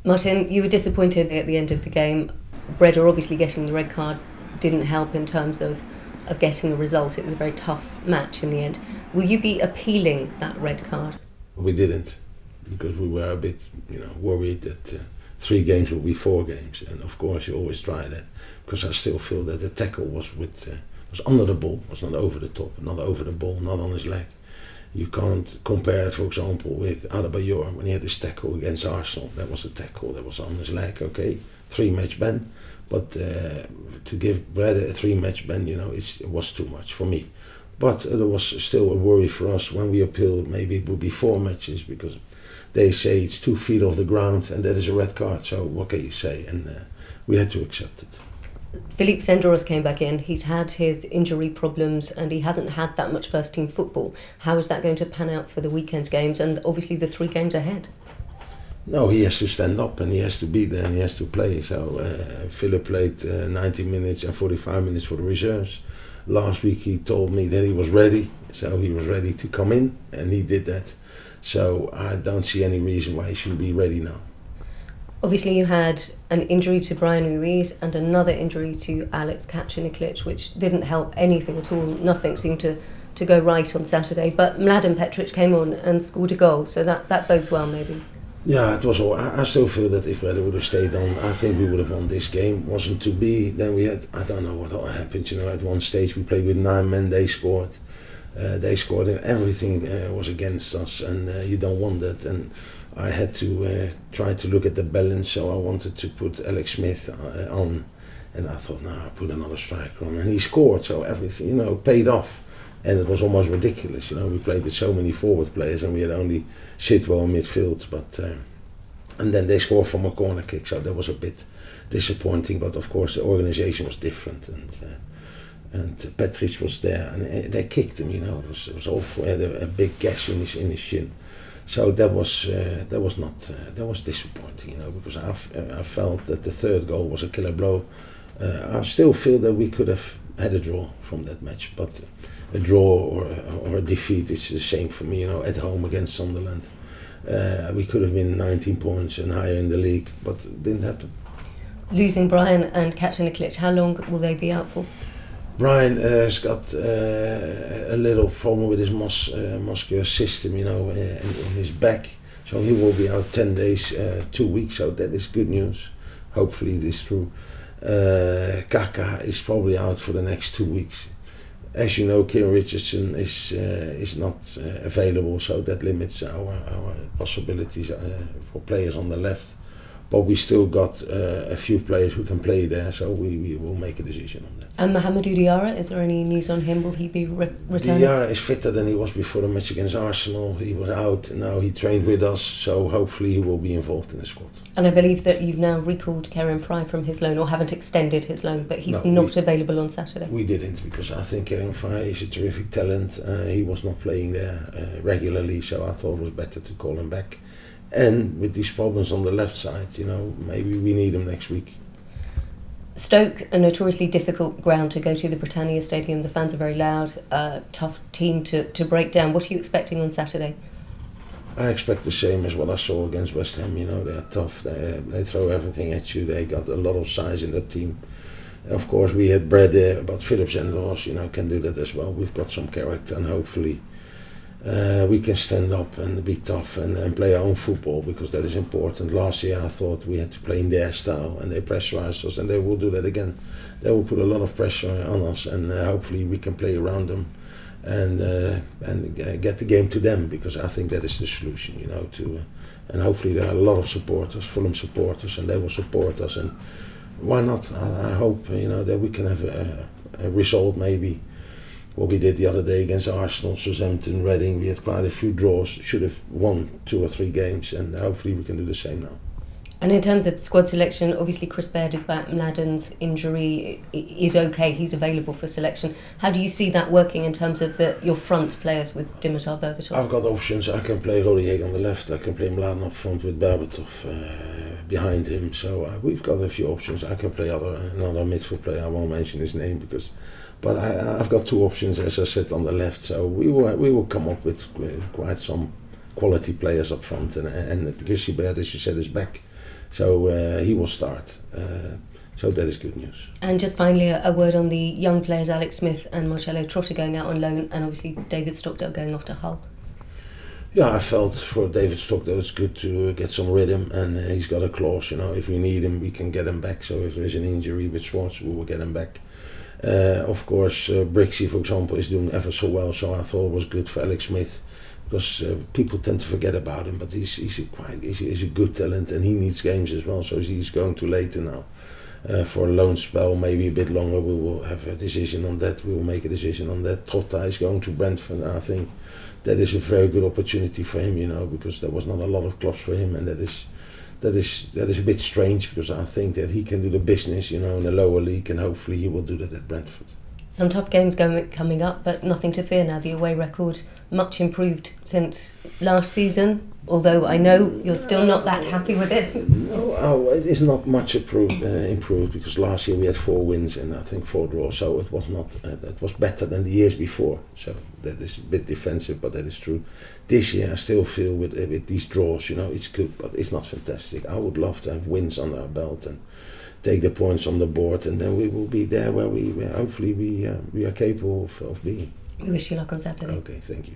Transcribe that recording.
Martin, you were disappointed at the end of the game. Breda obviously getting the red card didn't help in terms of getting a result. It was a very tough match in the end. Will you be appealing that red card? We didn't, because we were a bit, worried that 3 games will be 4 games, and of course you always try that, because I still feel that the tackle was under the ball, was not over the top, not over the ball, not on his leg. You can't compare it, for example, with Adebayor when he had his tackle against Arsenal. That was a tackle that was on his leg, okay, 3-match ban. But to give Breda a 3-match ban, it was too much for me. But there was still a worry for us when we appealed. Maybe it would be 4 matches, because they say it's 2 feet off the ground and that is a red card. So what can you say? And we had to accept it. Philippe Senderos came back in. He's had his injury problems and he hasn't had that much first team football. How is that going to pan out for the weekend's games and obviously the 3 games ahead? No, he has to stand up and he has to be there and he has to play. So Philip played 90 minutes and 45 minutes for the reserves. Last week he told me that he was ready, so he was ready to come in and he did that. So I don't see any reason why he shouldn't be ready now. Obviously you had an injury to Brian Ruiz and another injury to Alex Kacaniklic, which didn't help anything at all. Nothing seemed to go right on Saturday, but Mladen Petric came on and scored a goal, so that bodes well maybe. Yeah, it was all. I still feel that if Breda would have stayed on, I think we would have won this game. Wasn't to be. Then we had, I don't know what all happened. At one stage we played with 9 men. They scored. And everything was against us, and you don't want that. And I had to try to look at the balance. So I wanted to put Alex Smith on, and I thought, no, I'll put another striker on, and he scored. So everything, paid off. And it was almost ridiculous, we played with so many forward players and we had only Sitwell in midfield, but and then they scored from a corner kick, so that was a bit disappointing, but of course the organisation was different and Patrice was there and they kicked him, it was awful. He had a big gash in his shin, so that was disappointing, because I felt that the 3rd goal was a killer blow. I still feel that we could have had a draw from that match, but a draw or a defeat is the same for me, at home against Sunderland. We could have been 19 points and higher in the league, but it didn't happen. Losing Brian and Kacaniklic, how long will they be out for? Brian has got a little problem with his muscular system, in his back, so he will be out 10 days, 2 weeks, so that is good news. Hopefully it is true. Kaka is probably out for the next 2 weeks. As you know, Kieran Richardson is not available, so that limits our possibilities for players on the left. But we still got a few players who can play there, so we will make a decision on that. And Mohamedou Diarra, is there any news on him? Will he be returning? Diarra is fitter than he was before the match against Arsenal. He was out, now he trained with us, so hopefully he will be involved in the squad. And I believe that you've now recalled Kieran Fry from his loan, or haven't extended his loan, but he's not available on Saturday. We didn't, because I think Kieran Fry is a terrific talent. He was not playing there regularly, so I thought it was better to call him back. And with these problems on the left side, maybe we need him next week. Stoke, a notoriously difficult ground to go to, the Britannia Stadium. The fans are very loud, tough team to break down. What are you expecting on Saturday? I expect the same as what I saw against West Ham. They're tough, they throw everything at you, they got a lot of size in that team. Of course we had Breda, but Philippe Senderos, can do that as well. We've got some character and hopefully we can stand up and be tough and play our own football, because that is important. Last year I thought we had to play in their style and they pressurised us, and they will do that again. They will put a lot of pressure on us, and hopefully we can play around them and get the game to them, because I think that is the solution, and hopefully there are a lot of supporters, Fulham supporters, and they will support us, and why not? I hope that we can have a result, maybe what we did the other day against Arsenal, Southampton, Reading. We had quite a few draws, should have won 2 or 3 games, and hopefully we can do the same now. And in terms of squad selection, obviously Chris Baird is back. Mladen's injury is okay, he's available for selection. How do you see that working in terms of your front players with Dimitar Berbatov? I've got options. I can play Rodier on the left, I can play Mladen up front with Berbatov behind him. So we've got a few options. I can play another midfield player. I won't mention his name, but I've got 2 options, as I said, on the left. So we will come up with quite some quality players up front, and because Baird, as you said, is back. So he will start. So that is good news. And just finally, a word on the young players, Alex Smith and Marcelo Trotter going out on loan, and obviously David Stockdale going off to Hull. Yeah, I felt for David Stockdale it's good to get some rhythm, and he's got a clause, you know, if we need him we can get him back, so if there is an injury with Schwartz we will get him back. Of course Brixie, for example, is doing ever so well, so I thought it was good for Alex Smith, because people tend to forget about him, but he's a good talent and he needs games as well, so he's going to later now. For a loan spell, maybe a bit longer, we will have a decision on that. We will make a decision on that. Trotta is going to Brentford. I think that is a very good opportunity for him, you know, because there was not a lot of clubs for him, and that is a bit strange, because I think that he can do the business, you know, in the lower league, and hopefully he will do that at Brentford. Some tough games coming up, but nothing to fear now. The away record much improved since last season, although I know you're still not that happy with it. No, it is not much improved, because last year we had 4 wins and I think 4 draws, so it was not. It was better than the years before. So that is a bit defensive, but that is true. This year I still feel with these draws, you know, it's good, but it's not fantastic. I would love to have wins under our belt and take the points on the board, and then we will be there where hopefully we are capable of being. We wish you luck on Saturday. Okay, thank you.